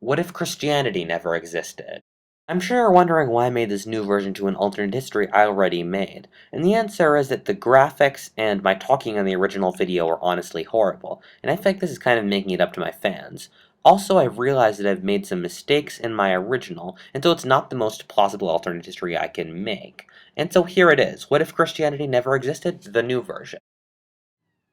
What if Christianity never existed? I'm sure you're wondering why I made this new version to an alternate history I already made, and the answer is that the graphics and my talking on the original video are honestly horrible, and I feel like this is kind of making it up to my fans. Also, I've realized that I've made some mistakes in my original, and so it's not the most plausible alternate history I can make. And so here it is. What if Christianity never existed? The new version.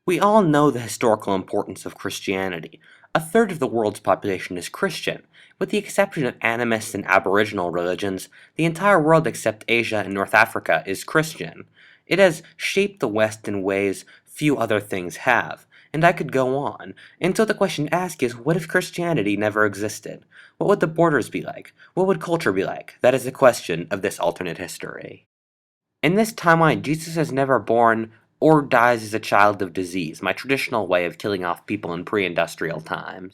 We all know the historical importance of Christianity. A third of the world's population is Christian. With the exception of animist and aboriginal religions, the entire world except Asia and North Africa is Christian. It has shaped the West in ways few other things have, and I could go on. And so the question to ask is, what if Christianity never existed? What would the borders be like? What would culture be like? That is the question of this alternate history. In this timeline, Jesus is never born or dies as a child of disease, my traditional way of killing off people in pre-industrial times.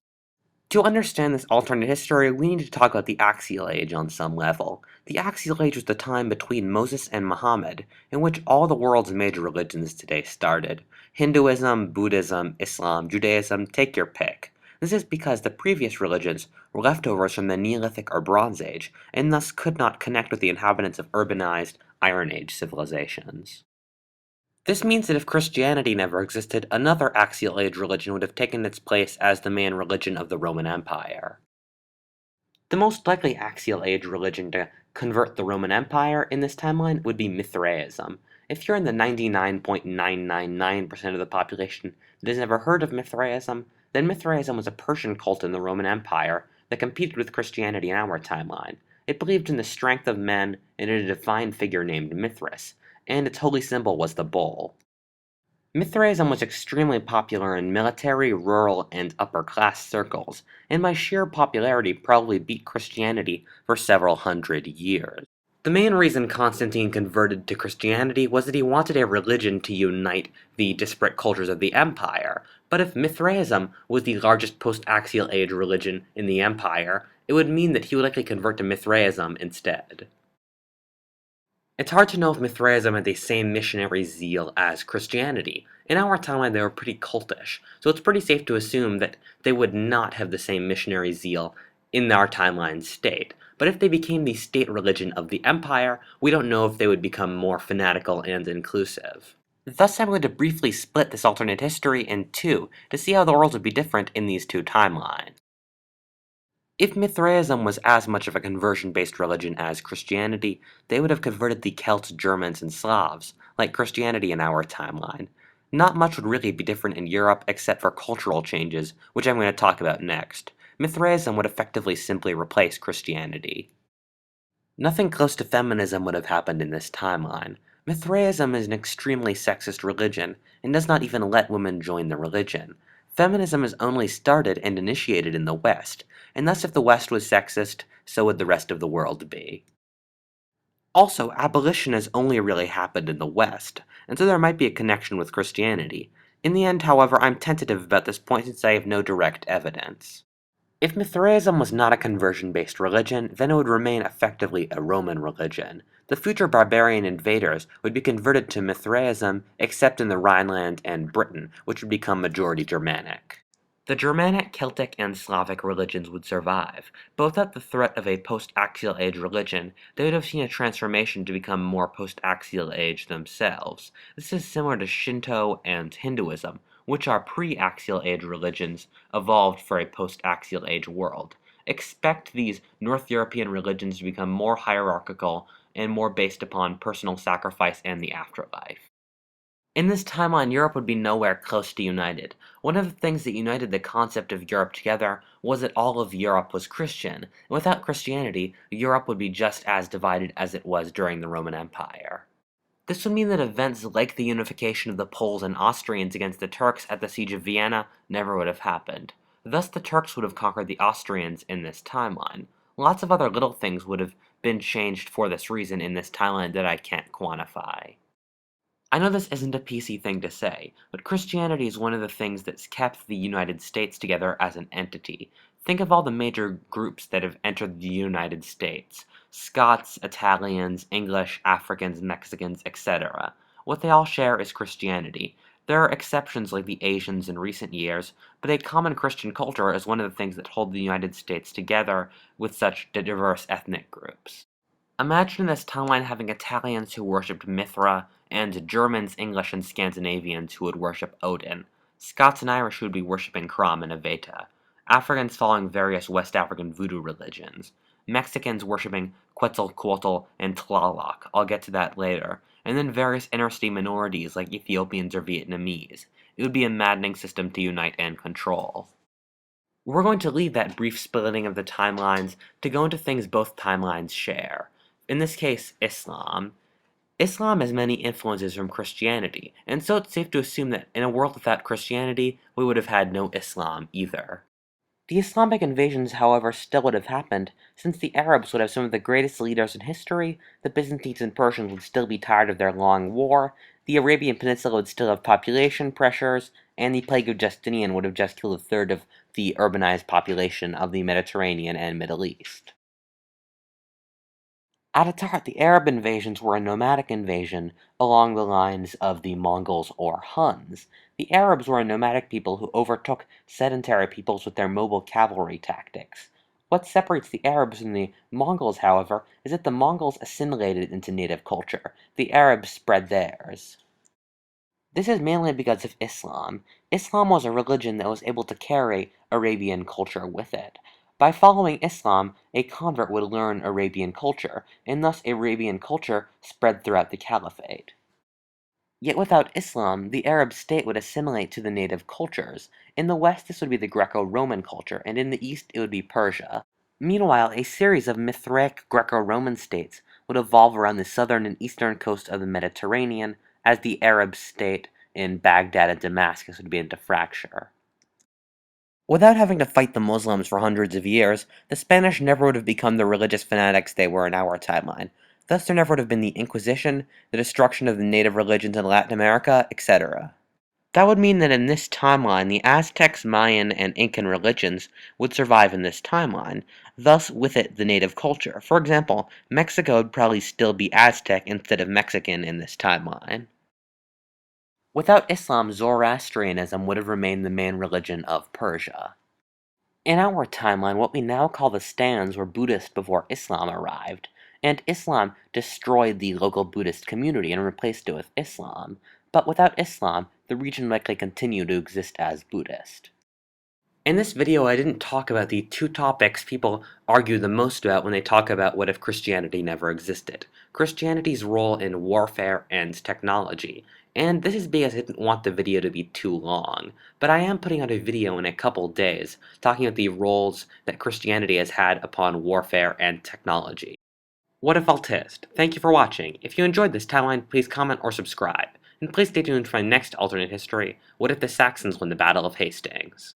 To understand this alternate history, we need to talk about the Axial Age on some level. The Axial Age was the time between Moses and Muhammad, in which all the world's major religions today started. Hinduism, Buddhism, Islam, Judaism, take your pick. This is because the previous religions were leftovers from the Neolithic or Bronze Age, and thus could not connect with the inhabitants of urbanized Iron Age civilizations. This means that if Christianity never existed, another Axial Age religion would have taken its place as the main religion of the Roman Empire. The most likely Axial Age religion to convert the Roman Empire in this timeline would be Mithraism. If you're in the 99.999% of the population that has never heard of Mithraism, then Mithraism was a Persian cult in the Roman Empire that competed with Christianity in our timeline. It believed in the strength of men and in a divine figure named Mithras, and its holy symbol was the bull. Mithraism was extremely popular in military, rural, and upper-class circles, and by sheer popularity probably beat Christianity for several hundred years. The main reason Constantine converted to Christianity was that he wanted a religion to unite the disparate cultures of the empire, but if Mithraism was the largest post-Axial Age religion in the empire, it would mean that he would likely convert to Mithraism instead. It's hard to know if Mithraism had the same missionary zeal as Christianity. In our timeline, they were pretty cultish, so it's pretty safe to assume that they would not have the same missionary zeal in our timeline state. But if they became the state religion of the empire, we don't know if they would become more fanatical and inclusive. Thus, I'm going to briefly split this alternate history in two to see how the world would be different in these two timelines. If Mithraism was as much of a conversion-based religion as Christianity, they would have converted the Celts, Germans, and Slavs, like Christianity in our timeline. Not much would really be different in Europe except for cultural changes, which I'm going to talk about next. Mithraism would effectively simply replace Christianity. Nothing close to feminism would have happened in this timeline. Mithraism is an extremely sexist religion, and does not even let women join the religion. Feminism is only started and initiated in the West, and thus if the West was sexist, so would the rest of the world be. Also, abolition has only really happened in the West, and so there might be a connection with Christianity. In the end, however, I'm tentative about this point since I have no direct evidence. If Mithraism was not a conversion-based religion, then it would remain effectively a Roman religion. The future barbarian invaders would be converted to Mithraism except in the Rhineland and Britain, which would become majority Germanic. The Germanic, Celtic, and Slavic religions would survive. Both at the threat of a post-Axial Age religion, they would have seen a transformation to become more post-Axial Age themselves. This is similar to Shinto and Hinduism, which are pre-Axial Age religions evolved for a post-Axial Age world. Expect these North European religions to become more hierarchical and more based upon personal sacrifice and the afterlife. In this timeline, Europe would be nowhere close to united. One of the things that united the concept of Europe together was that all of Europe was Christian, and without Christianity, Europe would be just as divided as it was during the Roman Empire. This would mean that events like the unification of the Poles and Austrians against the Turks at the Siege of Vienna never would have happened. Thus, the Turks would have conquered the Austrians in this timeline. Lots of other little things would have been changed for this reason in this timeline that I can't quantify. I know this isn't a PC thing to say, but Christianity is one of the things that's kept the United States together as an entity. Think of all the major groups that have entered the United States: Scots, Italians, English, Africans, Mexicans, etc. What they all share is Christianity. There are exceptions like the Asians in recent years, but a common Christian culture is one of the things that hold the United States together with such diverse ethnic groups. Imagine this timeline having Italians who worshipped Mithra, and Germans, English, and Scandinavians who would worship Odin, Scots and Irish who would be worshipping Crom and Aveta, Africans following various West African voodoo religions, Mexicans worshipping Quetzalcoatl and Tlaloc, I'll get to that later, and then various interstate minorities like Ethiopians or Vietnamese. It would be a maddening system to unite and control. We're going to leave that brief splitting of the timelines to go into things both timelines share. In this case, Islam. Islam has many influences from Christianity, and so it's safe to assume that in a world without Christianity, we would have had no Islam either. The Islamic invasions, however, still would have happened, since the Arabs would have some of the greatest leaders in history, the Byzantines and Persians would still be tired of their long war, the Arabian Peninsula would still have population pressures, and the plague of Justinian would have just killed a third of the urbanized population of the Mediterranean and Middle East. At its heart, the Arab invasions were a nomadic invasion along the lines of the Mongols or Huns. The Arabs were a nomadic people who overtook sedentary peoples with their mobile cavalry tactics. What separates the Arabs from the Mongols, however, is that the Mongols assimilated into native culture. The Arabs spread theirs. This is mainly because of Islam. Islam was a religion that was able to carry Arabian culture with it. By following Islam, a convert would learn Arabian culture, and thus Arabian culture spread throughout the caliphate. Yet without Islam, the Arab state would assimilate to the native cultures. In the west, this would be the Greco-Roman culture, and in the east, it would be Persia. Meanwhile, a series of Mithraic Greco-Roman states would evolve around the southern and eastern coast of the Mediterranean, as the Arab state in Baghdad and Damascus would begin to fracture. Without having to fight the Muslims for hundreds of years, the Spanish never would have become the religious fanatics they were in our timeline. Thus, there never would have been the Inquisition, the destruction of the native religions in Latin America, etc. That would mean that in this timeline, the Aztecs, Mayan, and Incan religions would survive in this timeline, thus with it the native culture. For example, Mexico would probably still be Aztec instead of Mexican in this timeline. Without Islam, Zoroastrianism would have remained the main religion of Persia. In our timeline, what we now call the stands were Buddhist before Islam arrived, and Islam destroyed the local Buddhist community and replaced it with Islam. But without Islam, the region likely continued to exist as Buddhist. In this video, I didn't talk about the two topics people argue the most about when they talk about what if Christianity never existed. Christianity's role in warfare and technology. And this is because I didn't want the video to be too long. But I am putting out a video in a couple days talking about the roles that Christianity has had upon warfare and technology. Whatifalthist, thank you for watching. If you enjoyed this timeline, please comment or subscribe. And please stay tuned for my next alternate history, What if the Saxons win the Battle of Hastings?